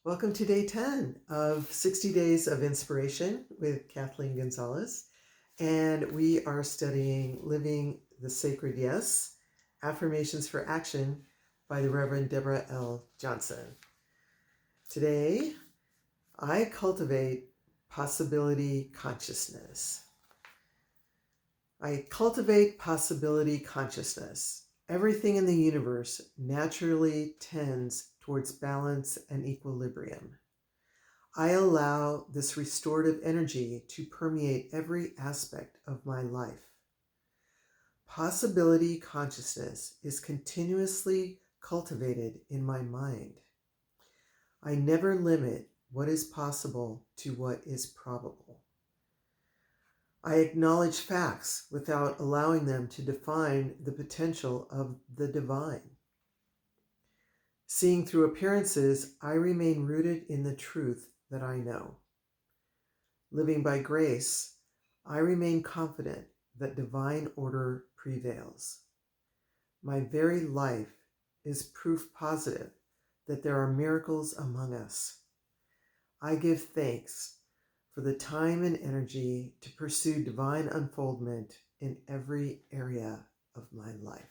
Welcome to day 10 of 60 Days of Inspiration with Kathleen Gonzalez. And we are studying Living the Sacred Yes, Affirmations for Action by the Reverend Deborah L. Johnson. Today, I cultivate possibility consciousness. I cultivate possibility consciousness. Everything in the universe naturally tends towards balance and equilibrium. I allow this restorative energy to permeate every aspect of my life. Possibility consciousness is continuously cultivated in my mind. I never limit what is possible to what is probable. I acknowledge facts without allowing them to define the potential of the divine. Seeing through appearances, I remain rooted in the truth that I know. Living by grace, I remain confident that divine order prevails. My very life is proof positive that there are miracles among us. I give thanks for the time and energy to pursue divine unfoldment in every area of my life.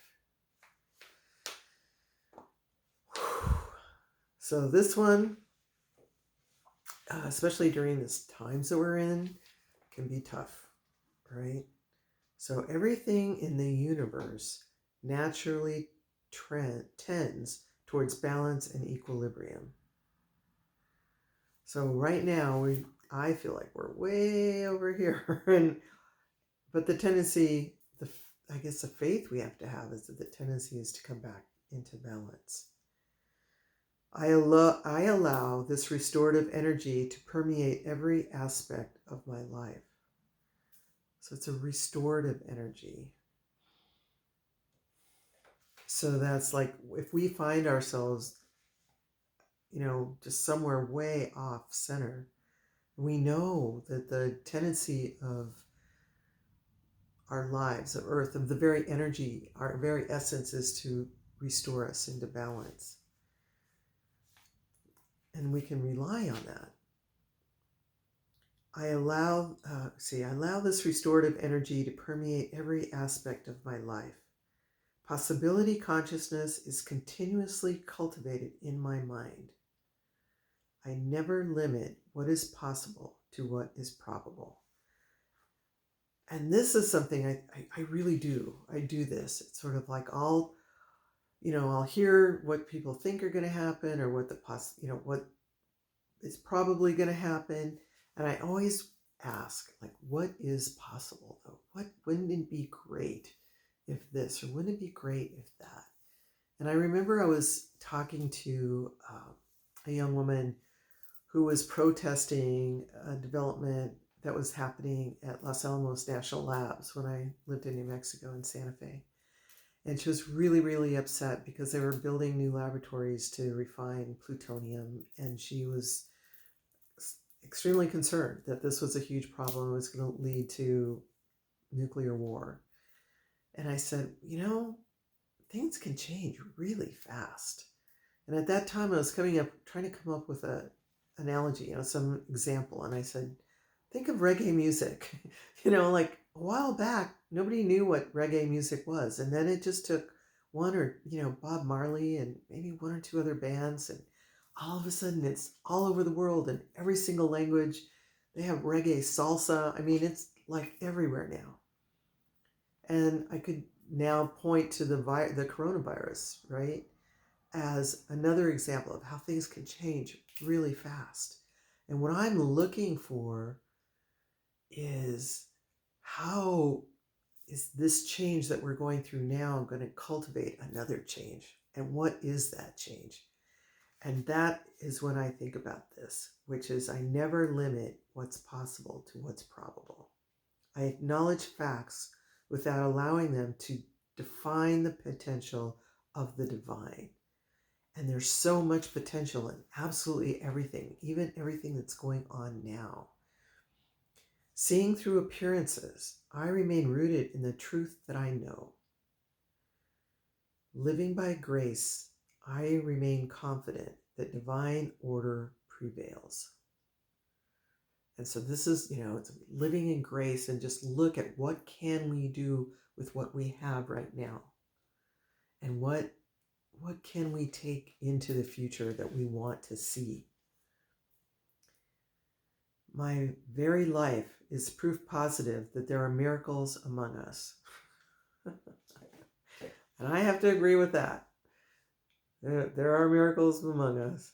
So this one, especially during these times that we're in, can be tough, right? So everything in the universe naturally tends towards balance and equilibrium. So right now, I feel like we're way over here, but the tendency, I guess the faith we have to have is that the tendency is to come back into balance. I allow this restorative energy to permeate every aspect of my life. So it's a restorative energy. So that's like if we find ourselves, just somewhere way off center, we know that the tendency of our lives, of earth, of the very energy, our very essence is to restore us into balance. And we can rely on that. I allow this restorative energy to permeate every aspect of my life. Possibility consciousness is continuously cultivated in my mind. I never limit what is possible to what is probable. And this is something I really do. I do this. It's sort of like I'll hear what people think are going to happen or what what is probably going to happen. And I always ask, like, what is possible though? Wouldn't it be great if this, or wouldn't it be great if that? And I remember I was talking to a young woman who was protesting a development that was happening at Los Alamos National Labs when I lived in New Mexico in Santa Fe. And she was really, really upset because they were building new laboratories to refine plutonium. And she was extremely concerned that this was a huge problem. It was going to lead to nuclear war. And I said, things can change really fast. And at that time, I was trying to come up with an analogy, some example. And I said, think of reggae music. Like a while back, nobody knew what reggae music was. And then it just took one or, Bob Marley and maybe one or two other bands. And all of a sudden, it's all over the world in every single language. They have reggae salsa. I mean, it's like everywhere now. And I could now point to the coronavirus, right, as another example of how things can change really fast. And what I'm looking for is how is this change that we're going through now going to cultivate another change? And what is that change? And that is when I think about this, which is I never limit what's possible to what's probable. I acknowledge facts without allowing them to define the potential of the divine. And there's so much potential in absolutely everything, even everything that's going on now. Seeing through appearances, I remain rooted in the truth that I know. Living by grace, I remain confident that divine order prevails. And so this is, it's living in grace, and just look at what can we do with what we have right now, and what can we take into the future that we want to see. My very life is proof positive that there are miracles among us. And I have to agree with that. There are miracles among us.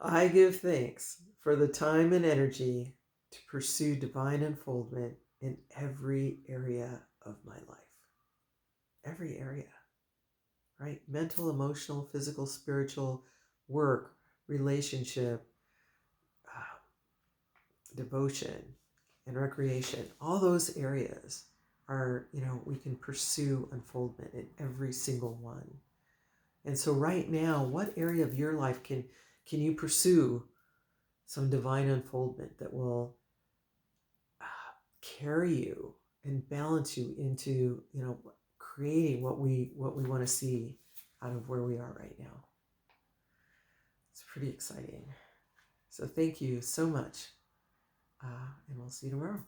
I give thanks for the time and energy to pursue divine unfoldment in every area of my life. Every area, right? Mental, emotional, physical, spiritual, work, relationship, devotion, and recreation. All those areas are, we can pursue unfoldment in every single one. And so right now, what area of your life can you pursue some divine unfoldment that will carry you and balance you into, creating what we want to see out of where we are right now? It's pretty exciting. So thank you so much. And we'll see you tomorrow.